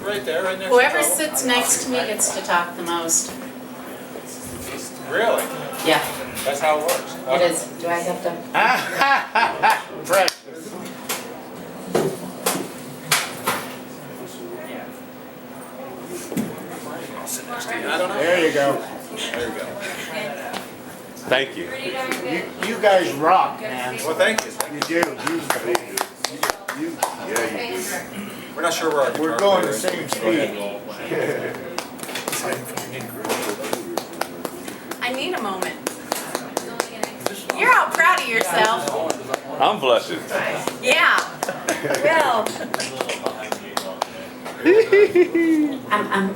right there, right next Whoever to Trouble. sits next to me gets to talk the most. Really? Yeah, That's how it works. it is. Do I have to? Right. I'll sit next to you. I don't know. There you go. There you go. Thank you. You guys rock, man. Well, thank you. You do. Yeah, you do. We're not sure where our We're guitar going the player is. same Go ahead. speed. I need a moment. You're all proud of yourself. I'm blushing. Yeah. Well.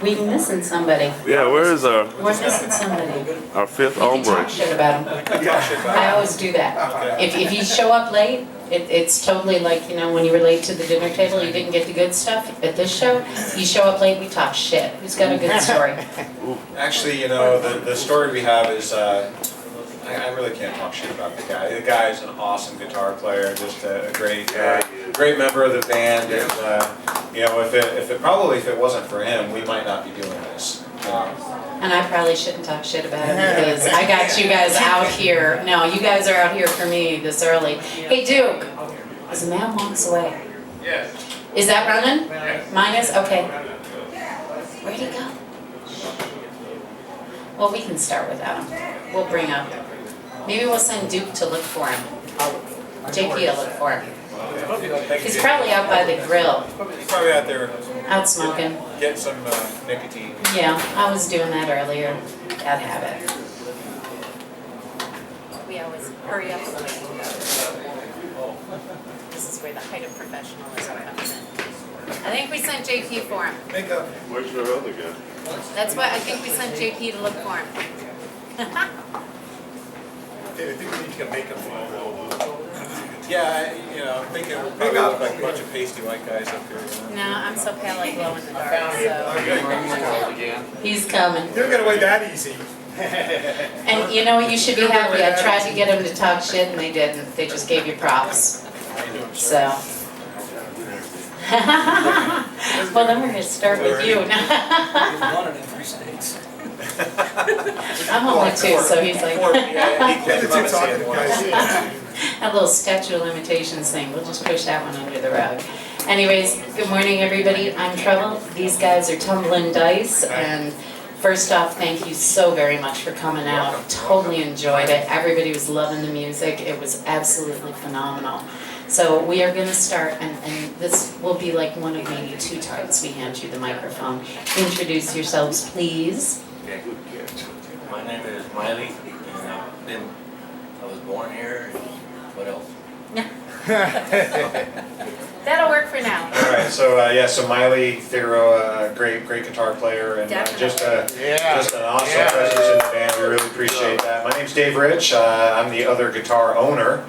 We missing somebody. Yeah, where is We're missing somebody. our fifth You can talk hombre? shit about him. I always do that. If you show up late, it's totally like, you know, when you were late to the dinner table, you didn't get the good stuff. At this show, you show up late, we talk shit. Who's got a good story? Actually, you know, the story we have is, I really can't talk shit about the guy. The guy is an awesome guitar player, just a great member of the band. And, you know, if it wasn't for him, we might not be doing this. And I probably shouldn't talk shit about him because I got you guys out here. No, you guys are out here for me this early. Hey, Duke, as a man walks away. Yes. Is that running? Mine is? Okay. Where'd he go? Well, we can start without him. We'll bring up. Maybe we'll send Duke to look for him. JP will look for him. He's probably out by the grill, He's probably out there out smoking. getting some nicotine. Yeah, I was doing that earlier. Bad habit. We always hurry up. This is where the height of professionalism comes in. I think we sent JP for him. Makeup. Where's your other guy? That's what I think we sent JP to look for him. I think we need to get makeup for all. Yeah, you know, I'm thinking we'll probably look like a bunch of pasty white guys up here. You know? No, I'm so pale I glow in the dark, so Okay. he's coming. You don't get away that easy. And you know what, you should be happy. I tried to get him to talk shit and they didn't. They just gave you props. So. Well, then we're gonna start with you. I'm only two, so he's like. That little statute of limitations thing, we'll just push that one under the rug. Anyways, good morning everybody, I'm Trouble. These guys are Tumblin Dice, and first off, thank you so very much for coming out. Totally enjoyed it. Everybody was loving the music. It was absolutely phenomenal. So we are going to start, and this will be like one of maybe two times we hand you the microphone. Introduce yourselves, please. Okay. My name is Miley, and I was born here. And what else? That'll work for now. All right, so so Miley Figueroa, great guitar player, and just an awesome presence in the band. We really appreciate that. My name's Dave Rich. I'm the other guitar owner,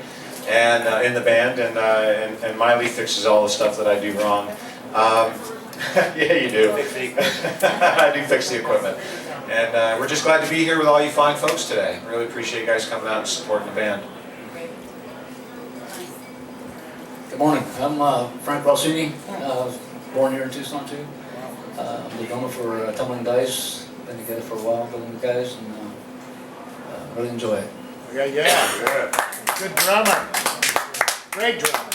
and in the band, and Miley fixes all the stuff that I do wrong. Yeah, you do. I do fix the equipment, and we're just glad to be here with all you fine folks today. Really appreciate you guys coming out and supporting the band. Good morning, I'm Frank Rossini, born here in Tucson too. I'm the drummer for Tumblin Dice, been together for a while, building the guys, and really enjoy it. Yeah. Good drummer. Great drummer.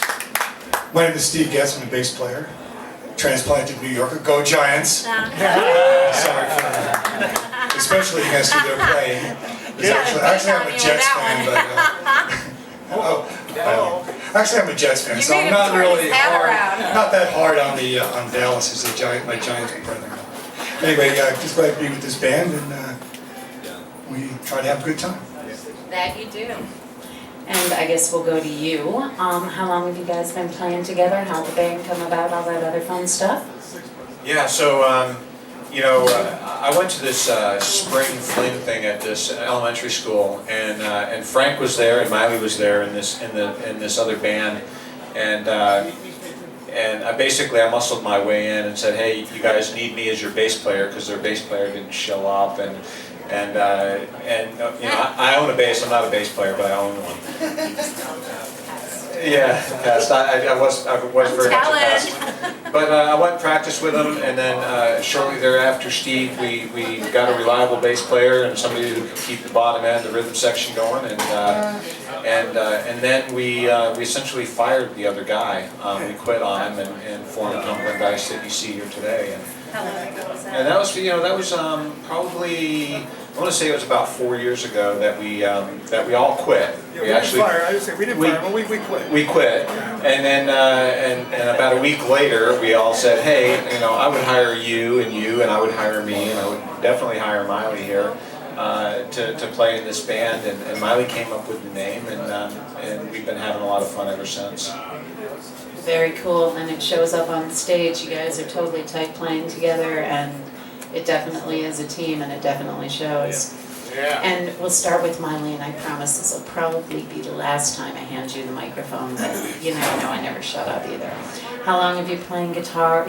My name is Steve Getz, I'm a bass player. Transplanted New Yorker. Go Giants! Sorry for that. Especially against who they're playing. Actually, I'm a Jets fan, but actually, I'm a Jets fan, so I'm not really not that hard on Dallas as my Giants brethren. Anyway, just glad to be with this band, and we try to have a good time. That you do. And I guess we'll go to you. How long have you guys been playing together? How'd the band come about? All that other fun stuff? Yeah, so you know, I went to this spring fling thing at this elementary school, and Frank was there, and Miley was there in this other band, and I basically muscled my way in and said, hey, you guys need me as your bass player because their bass player didn't show up, and you know, I own a bass. I'm not a bass player, but I own one. Yeah, past. I was very much a past. But I went and practiced with him, and then shortly thereafter, Steve, we got a reliable bass player and somebody who could keep the bottom end, the rhythm section going, and then we essentially fired the other guy. We quit on him and formed Tumblin Dice that you see here today. How long ago was that? And that was probably, I want to say it was about 4 years ago that we all quit. Yeah, we didn't fire, I would say, we didn't fire, but we quit. We quit, and then and about a week later, we all said, hey, I would hire you, and I would hire me, and I would definitely hire Miley here to play in this band. And Miley came up with the name, and we've been having a lot of fun ever since. Very cool, and it shows up on stage. You guys are totally tight playing together, and it definitely is a team, and it definitely shows. Yeah. And we'll start with Miley, and I promise this will probably be the last time I hand you the microphone, but you never know, I never shut up either. How long have you been playing guitar?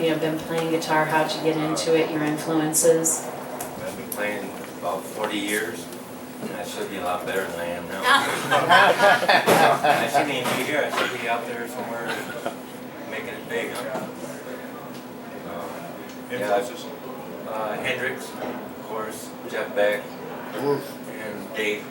How'd you get into it, your influences? I've been playing about 40 years, and I should be a lot better than I am now. I shouldn't even be here, I should be out there somewhere making it big, huh? Hendrix, of course, Jeff Beck, and Dave.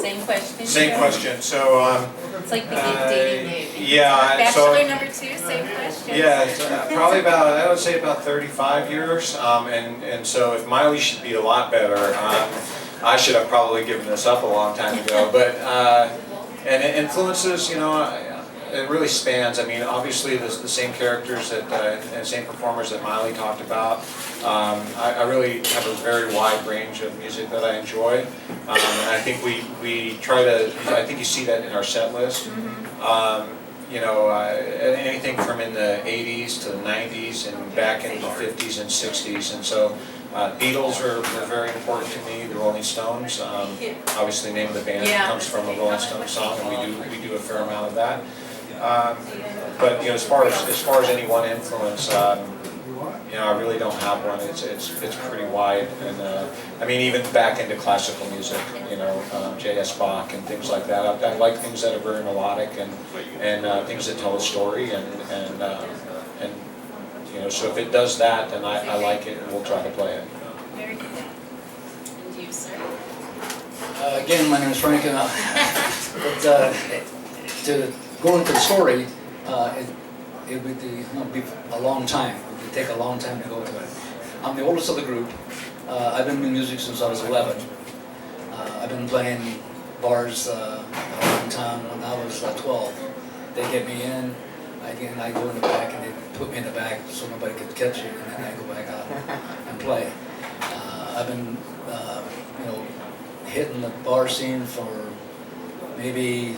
Same question. Same question. So. It's like the dating game. Yeah. So. Bachelor number 2, same question. Yeah, it's, probably about, I would say about 35 years, and so if Miley should be a lot better, I should have probably given this up a long time ago, but, and it influences, it really spans. I mean, obviously the same characters and same performers that Miley talked about. I really have a very wide range of music that I enjoy, and I think we try to, I think you see that in our set list. Anything from in the 80s to the 90s and back into the 50s and 60s. And so Beatles are very important to me, the Rolling Stones. Obviously the name of the band comes from a Rolling Stones song, and we do a fair amount of that. But as far as any one influence, I really don't have one. It's pretty wide, and I mean even back into classical music, J.S. Bach and things like that. I like things that are very melodic and things that tell a story, and so if it does that, then I like it, and we'll try to play it. Very good. And you, sir? Again, my name is Frank, to go into the story, it would be a long time. It would take a long time to go to it. I'm the oldest of the group. I've been doing music since I was 11. I've been playing bars around town when I was 12. They get me in, I go in the back, and they put me in the back so nobody could catch you, and then I go back out and play. I've been, hitting the bar scene for maybe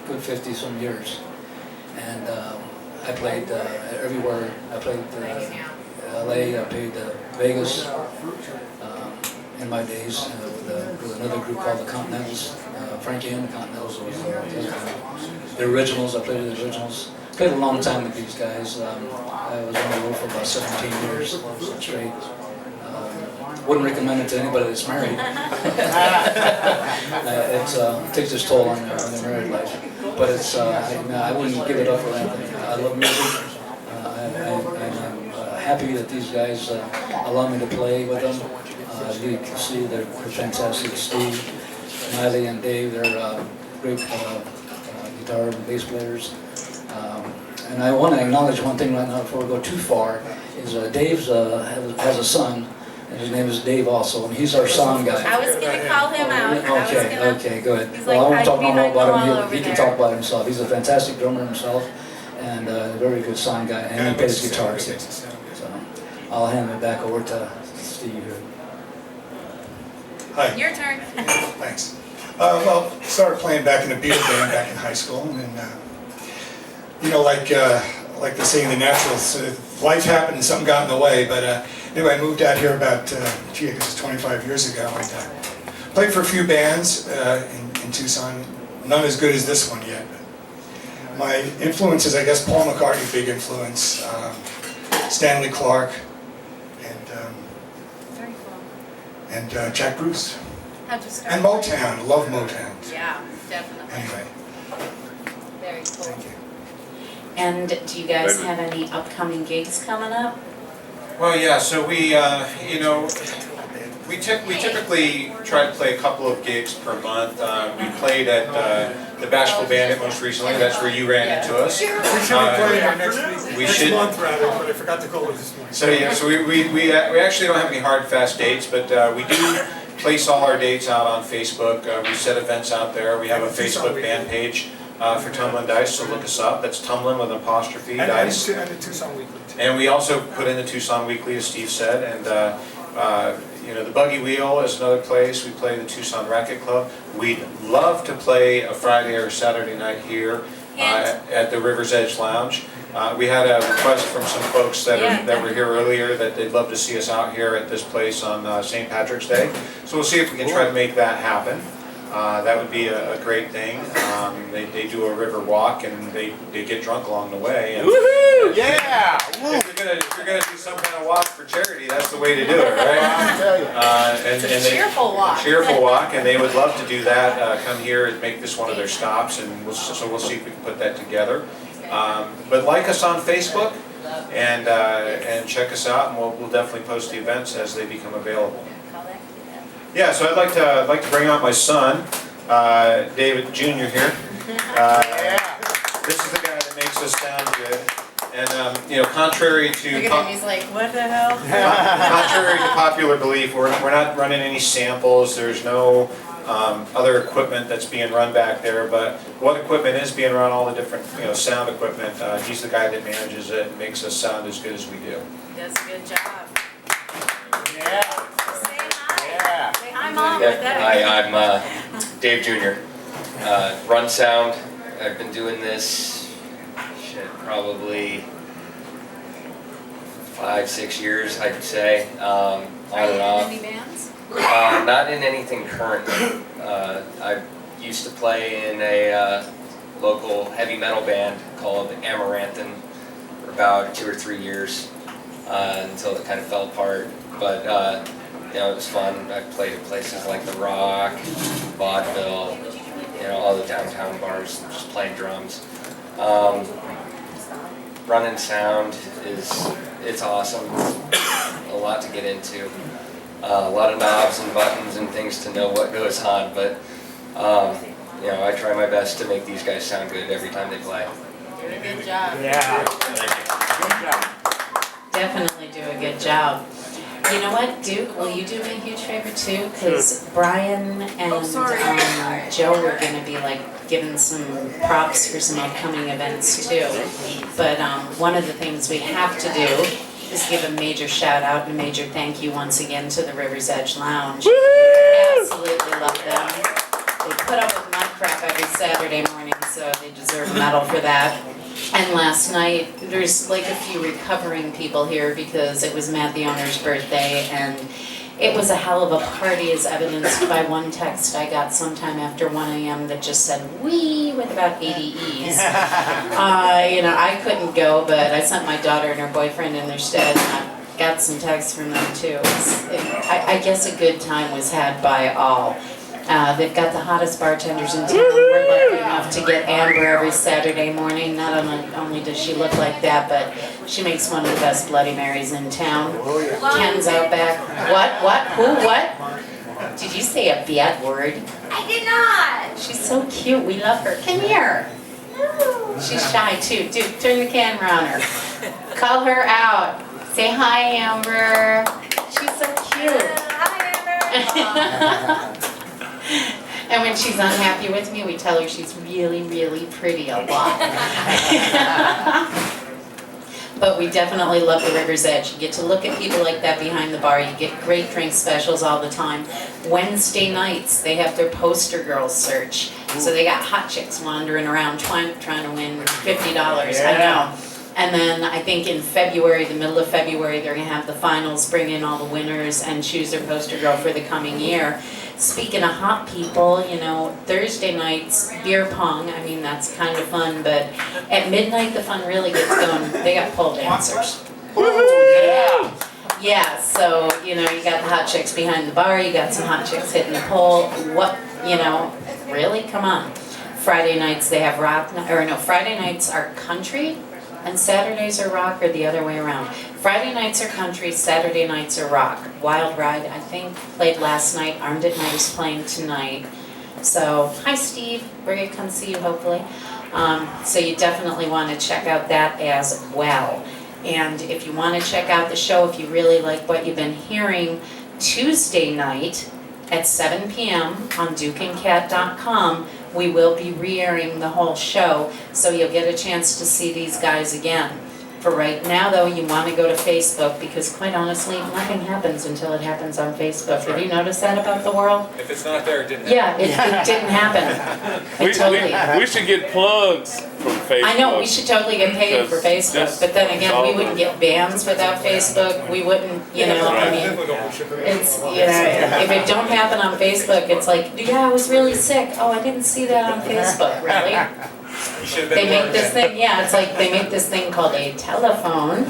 good 50-some years, and I played everywhere. I played LA, I played Vegas in my days with another group called the Continentals. Frankie and the Continentals was the originals. I played with the originals. Played a long time with these guys. I was on the road for about 17 years straight. Wouldn't recommend it to anybody that's married. It takes its toll on their married life. But I wouldn't give it up for anything. I love music. I'm happy that these guys allow me to play with them. You can see they're fantastic. Steve, Miley, and Dave, they're great guitar and bass players. And I want to acknowledge one thing right now before we go too far, is Dave has a son, and his name is Dave also, and he's our sound guy. I was going to call him out. Okay, good. He's Well, I won't talk no more about him. over He can there. talk about himself. He's a fantastic drummer himself, and a very good sound guy, and he plays guitar too. So I'll hand it back over to Steve here. Hi. Your turn. Thanks. Started playing back in a Beatle band back in high school, and like they say in the Naturals, life happened and something got in the way. But anyway, I moved out here about, I guess it's 25 years ago, and played for a few bands in Tucson. None as good as this one yet. My influences, I guess, Paul McCartney, big influence, Stanley Clarke, Very cool. and Jack Bruce. How'd you start? And Motown, love Motown. Yeah, definitely. Anyway, Very cool. thank you. And do you guys have any upcoming gigs coming up? Well, yeah, so we, you know, we typically try to play a couple of gigs per month. We played at the Bashful Bandit most recently, that's where you ran into us. We should be playing there next week, we next should- month rather, but I forgot to call it this morning. So yeah, so we actually don't have any hard fast dates, but we do place all our dates out on Facebook. We set events out there. We have a Facebook fan page for Tumblin Dice, so look us up. That's Tumblin with an apostrophe, Dice. And the Tucson Weekly too. And we also put in the Tucson Weekly, as Steve said, and you know, the Buggy Wheel is another place. We play the Tucson Racket Club. We'd love to play a Friday or Saturday night here at the River's Edge Lounge. We had a request from some folks that were here earlier that they'd love to see us out here at this place on St. Patrick's Day. So we'll see if we can try to make that happen. That would be a great thing. They do a river walk and they get drunk along the way. And Woohoo! Yeah! if you're gonna do some kind of walk for charity, that's the way to do it, right? I'll tell you. And they- Cheerful walk. Cheerful walk, and they would love to do that. Come here and make this one of their stops, and so we'll see if we can put that together. But like us on Facebook and check us out, and we'll definitely post the events as they become available. Yeah, so I'd like to bring out my son, David Jr. here. This is the guy that makes us sound good. And you know, contrary to Look at him, he's like, what the hell? contrary to popular belief, we're not running any samples. There's no other equipment that's being run back there. But what equipment is being run? All the different sound equipment. He's the guy that manages it and makes us sound as good as we do. He does a good job. Yeah. Say hi. Yeah. Say hi, Mom, with that. Hi, I'm Dave Jr. Run sound. I've been doing this probably 5-6 years, I'd say, on and off. Any bands? Not in anything currently. I used to play in a local heavy metal band called Amaranthin for about 2 or 3 years until it kind of fell apart. But it was fun. I played at places like The Rock, Vaudeville, all the downtown bars, just playing drums. Running sound it's awesome. A lot to get into. A lot of knobs and buttons and things to know what goes on, but I try my best to make these guys sound good every time they play. Do a good job. Yeah. Thank you. Good job. Definitely do a good job. You know what, Duke, will you do me a huge favor too? Because Brian and Joe are going to be giving some props for some upcoming events too. But one of the things we have to do is give a major shout out and a major thank you once again to the River's Edge Lounge. Absolutely love them. They put up with my crap every Saturday morning, so they deserve a medal for that. And last night, there's a few recovering people here because it was Matt the owner's birthday, and it was a hell of a party, as evidenced by one text I got sometime after 1 a.m. that just said "wee" with about 80 E's. I couldn't go, but I sent my daughter and her boyfriend in their stead, and I got some texts from them too. I guess a good time was had by all. They've got the hottest bartenders in town. We're lucky enough to get Amber every Saturday morning. Not only does she look like that, but she makes one of the best Bloody Marys in town. Ken's out back. What? Who? What? Did you say a bad word? I did not. She's so cute. We love her. Come here. She's shy too. Dude, turn the camera on her. Call her out. Say hi, Amber. She's so cute. Hi, Amber. And when she's unhappy with me, we tell her she's really, really pretty a lot. But we definitely love the River's Edge. You get to look at people like that behind the bar. You get great drink specials all the time. Wednesday nights, they have their poster girls search. So they got hot chicks wandering around trying to win $50. I know. And then I think in February, the middle of February, they're going to have the finals, bring in all the winners and choose their poster girl for the coming year. Speaking of hot people, Thursday nights, beer pong, that's kind of fun, but at midnight the fun really gets going. They got pole dancers. Yeah. Yeah, so, you know, you got the hot chicks behind the bar, you got some hot chicks hitting the pole, what, you know, really, come on. Friday nights they have rock, or no, Friday nights are country, and Saturdays are rock, or the other way around. Friday nights are country, Saturday nights are rock. Wild Ride, I think, played last night, Armed at Night is playing tonight. So, hi Steve, we're gonna come see you hopefully. So you definitely wanna check out that as well. And if you wanna check out the show, if you really like what you've been hearing, Tuesday night at 7 p.m. on dukeandcat.com, we will be re-airing the whole show, so you'll get a chance to see these guys again. For right now though, you wanna go to Facebook, because quite honestly, nothing happens until it happens on Facebook. Have you noticed that about the world? If it's not there, it didn't happen. Yeah, it didn't happen. We should get plugs from Facebook. I know, we should totally get paid for Because Facebook, just but then again, we all wouldn't the- get bans without Facebook, we wouldn't, you know, I mean, it's, you know, if it don't happen on Facebook, it's like, yeah, I was really sick, oh, I didn't see that on Facebook, really? You should have They been make more. this thing, yeah, it's like, they make this thing called a telephone.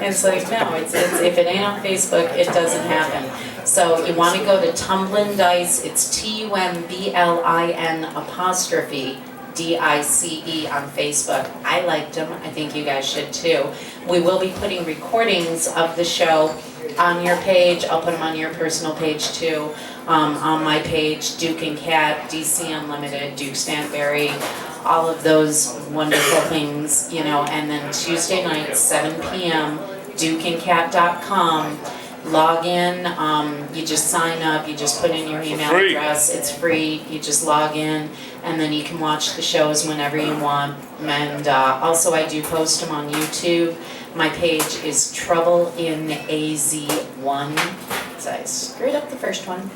It's like, no, it's, if it ain't on Facebook, it doesn't happen. So you wanna go to Tumblin Dice, it's TUMBLIN''DICE on Facebook. I liked them, I think you guys should too. We will be putting recordings of the show on your page, I'll put them on your personal page too. On my page, Duke and Cat, DC Unlimited, Duke Stanberry, all of those wonderful things, you know, and then Tuesday night, 7 p.m., dukeandcat.com. Log in, you just sign up, you just put in your email free. address, it's free, you just log in, and then you can watch the shows whenever you want. And also I do post them on YouTube. My page is Trouble in AZ1. So I screwed up the first one.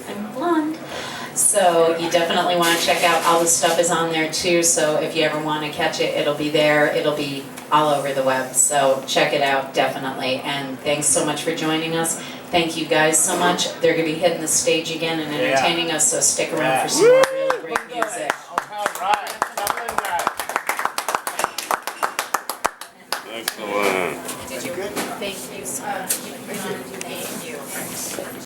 I'm blonde. So you definitely want to check out, all the stuff is on there too, so if you ever want to catch it, it'll be there, it'll be all over the web, so check it out, definitely. And thanks so much for joining us. Thank you guys so much. They're going to be hitting the stage again and entertaining us, so stick around for some more really great music. Excellent. Did you? Thank you so much. Thank you.